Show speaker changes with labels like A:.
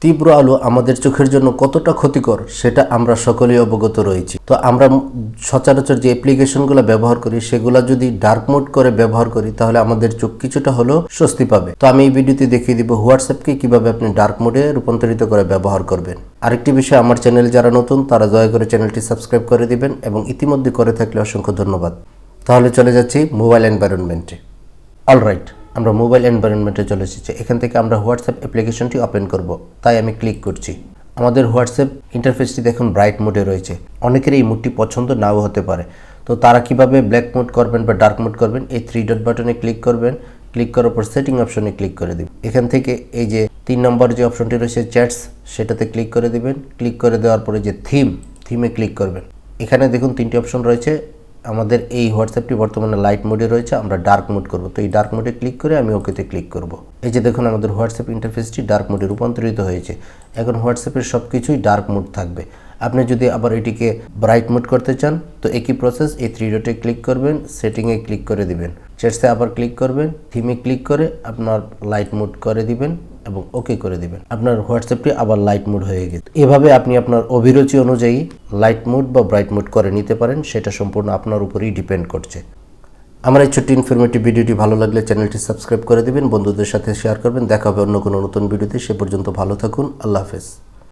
A: তীব্র আলো আমাদের চোখের জন্য কতটা ক্ষতিকর সেটা আমরা সকলেই অবগত রয়েছি। তো আমরা সচরাচর যে অ্যাপ্লিকেশনগুলো ব্যবহার করি সেগুলো যদি ডার্ক মোড করে ব্যবহার করি তাহলে আমাদের চোখ কিছুটা হলেও স্বস্তি পাবে। তো আমি এই ভিডিওতে দেখিয়ে দিব হোয়াটসঅ্যাপকে কিভাবে আপনি ডার্ক মোডে রূপান্তরিত করে ব্যবহার করবেন। আরেকটি বিষয়, আমার চ্যানেলে যারা নতুন তারা দয়া করে চ্যানেলটি সাবস্ক্রাইব করে দিবেন এবং ইতিমধ্যে করে থাকলে অসংখ্য ধন্যবাদ। তাহলে চলে যাচ্ছি মোবাইল এনভায়রনমেন্টে। অলরাইট, আমরা মোবাইল এনভায়রনমেন্টে চলে এসেছি। এখান থেকে আমরা হোয়াটসঅ্যাপ অ্যাপ্লিকেশনটি ওপেন করব, তাই আমি ক্লিক করছি। আমাদের হোয়াটসঅ্যাপ ইন্টারফেসটি দেখুন ব্রাইট মোডে রয়েছে। অনেকের এই মোডটি পছন্দ নাও হতে পারে। তো তারা কিভাবে ব্ল্যাক মোড করবেন বা ডার্ক মোড করবেন, এই 3 ডট বাটনে ক্লিক করবেন। ক্লিক করার পর সেটিং অপশনে ক্লিক করে দিবেন। এখান থেকে এই যে 3 নম্বর যে অপশনটি রয়েছে চ্যাটস, সেটাতে ক্লিক করে দিবেন। ক্লিক করে দেওয়ার পরে যে থিমে ক্লিক করবেন। এখানে দেখুন 3টি অপশন রয়েছে। আমাদের এই হোয়াটসঅ্যাপটি বর্তমানে লাইট মোডে রয়েছে, আমরা ডার্ক মোড করব। তো এই ডার্ক মোডে ক্লিক করে আমি ওকেতে ক্লিক করব। এই যে দেখুন আমাদের হোয়াটসঅ্যাপ ইন্টারফেসটি ডার্ক মোডে রূপান্তরিত হয়েছে। এখন হোয়াটসঅ্যাপের সব কিছুই ডার্ক মোড থাকবে। আপনি যদি আবার এটিকে ব্রাইট মোড করতে চান তো একই প্রসেস, এই 3 ডটে ক্লিক করবেন, সেটিংয়ে ক্লিক করে দিবেন, চ্যাটসে আবার ক্লিক করবেন, থিমে ক্লিক করে আপনার লাইট মোড করে দিবেন এবং ওকে করে দিবেন। আপনার হোয়াটসঅ্যাপটি আবার লাইট মোড হয়ে গেছে। এভাবে আপনি আপনার অভিরুচি অনুযায়ী লাইট মোড বা ব্রাইট মোড করে নিতে পারেন, সেটা সম্পূর্ণ আপনার উপরেই ডিপেন্ড করছে। আমার এই ছোট্ট ইনফরমেটিভ ভিডিওটি ভালো লাগলে চ্যানেলটি সাবস্ক্রাইব করে দিবেন, বন্ধুদের সাথে শেয়ার করবেন। দেখা হবে অন্য কোনো নতুন ভিডিওতে। সে পর্যন্ত ভালো থাকুন। আল্লাহ হাফেজ।